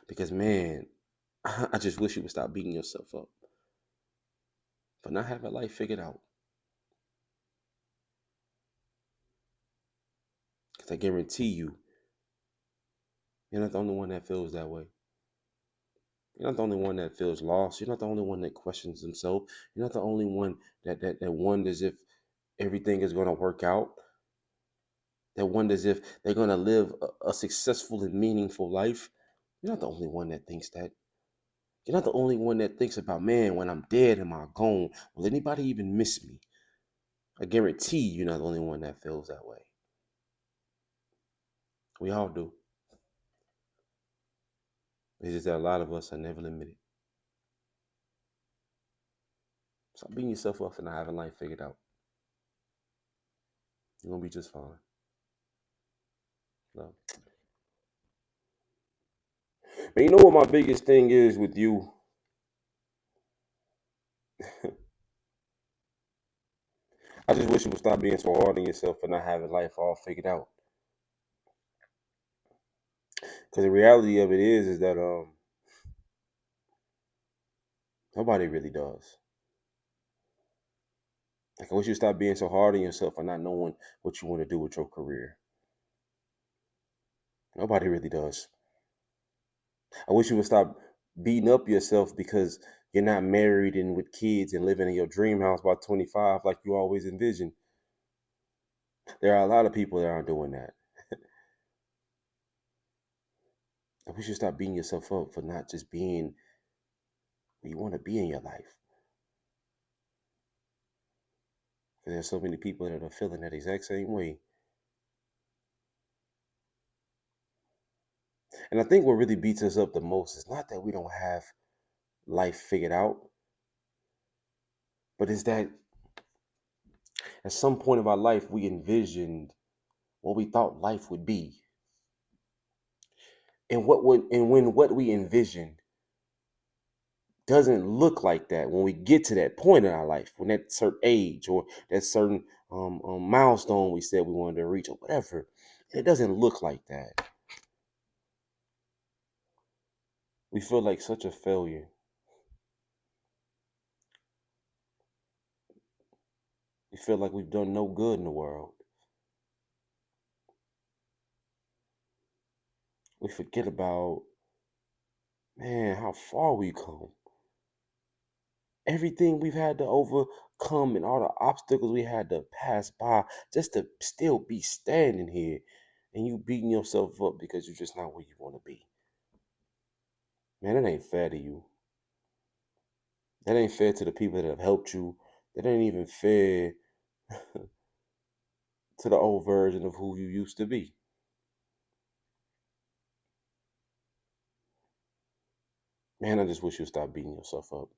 Because, man, I just wish you would stop beating yourself up for not having life figured out. Because I guarantee you're not the only one that feels that way. You're not the only one that feels lost. You're not the only one that questions himself. You're not the only one that wonders if everything is going to work out. That wonders if they're going to live a successful and meaningful life. You're not the only one that thinks that. You're not the only one that thinks about, man, when I'm dead, am I gone? Will anybody even miss me? I guarantee you're not the only one that feels that way. We all do. It's just that a lot of us are never admitted. Stop beating yourself up for not having life figured out. You're going to be just fine. No. But you know what my biggest thing is with you? I just wish you would stop being so hard on yourself for not having life all figured out. Because the reality of it is that nobody really does. Like, I wish you stop being so hard on yourself for not knowing what you want to do with your career. Nobody really does. I wish you would stop beating up yourself because you're not married and with kids and living in your dream house by 25 like you always envisioned. There are a lot of people that aren't doing that. I wish you stop beating yourself up for not just being where you want to be in your life. Because there's so many people that are feeling that exact same way. And I think what really beats us up the most is not that we don't have life figured out, but it's that at some point of our life we envisioned what we thought life would be. And when what we envisioned doesn't look like that when we get to that point in our life, when that certain age or that certain milestone we said we wanted to reach or whatever, it doesn't look like that. We feel like such a failure. We feel like we've done no good in the world. We forget about, man, how far we come. Everything we've had to overcome and all the obstacles we had to pass by just to still be standing here, and you beating yourself up because you're just not where you want to be. Man, that ain't fair to you. That ain't fair to the people that have helped you. That ain't even fair to the old version of who you used to be. Man, I just wish you'd stop beating yourself up.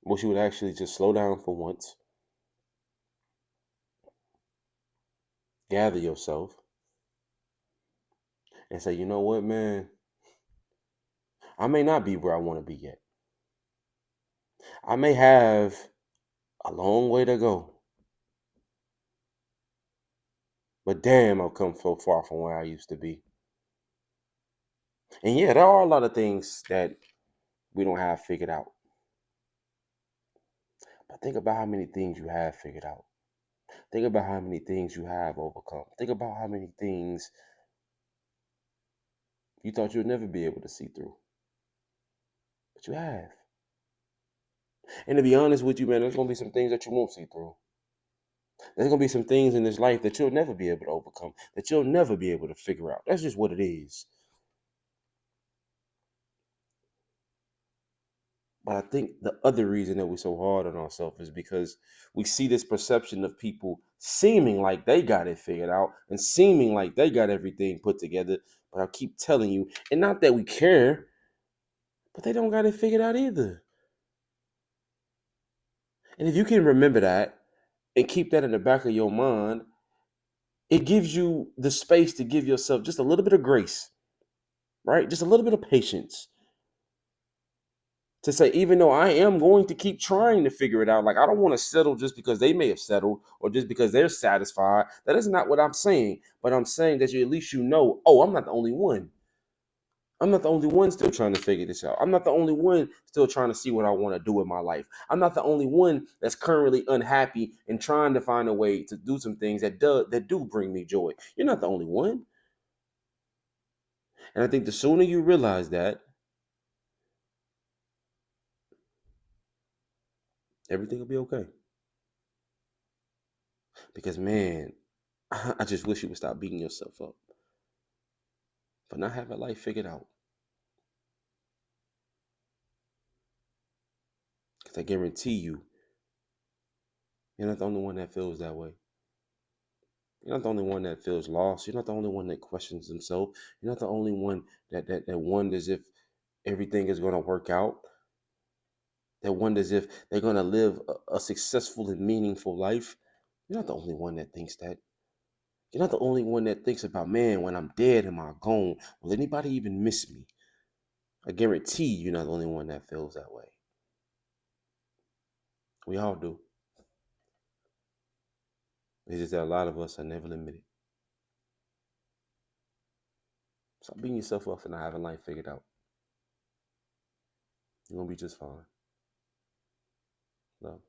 Wish you would actually just slow down for once. Gather yourself. And say, you know what, man? I may not be where I want to be yet. I may have a long way to go. But damn, I've come so far from where I used to be. And yeah, there are a lot of things that we don't have figured out. But think about how many things you have figured out. Think about how many things you have overcome. Think about how many things you thought you'd never be able to see through. But you have. And to be honest with you, man, there's going to be some things that you won't see through. There's going to be some things in this life that you'll never be able to overcome, that you'll never be able to figure out. That's just what it is. But I think the other reason that we're so hard on ourselves is because we see this perception of people seeming like they got it figured out and seeming like they got everything put together. But I keep telling you, and not that we care, but they don't got it figured out either. And if you can remember that and keep that in the back of your mind, it gives you the space to give yourself just a little bit of grace, right? Just a little bit of patience. To say, even though I am going to keep trying to figure it out, like I don't want to settle just because they may have settled or just because they're satisfied. That is not what I'm saying. But I'm saying that you at least oh, I'm not the only one. I'm not the only one still trying to figure this out. I'm not the only one still trying to see what I want to do with my life. I'm not the only one that's currently unhappy and trying to find a way to do some things that do bring me joy. You're not the only one. And I think the sooner you realize that, everything will be okay. Because man, I just wish you would stop beating yourself up for not having life figured out. Because I guarantee you're not the only one that feels that way. You're not the only one that feels lost. You're not the only one that questions himself. You're not the only one that wonders if everything is going to work out. That wonders if they're going to live a successful and meaningful life. You're not the only one that thinks that. You're not the only one that thinks about, man, when I'm dead, am I gone? Will anybody even miss me? I guarantee you're not the only one that feels that way. We all do. It's just that a lot of us are never limited. Stop beating yourself up for not having life figured out. You're going to be just fine. Love.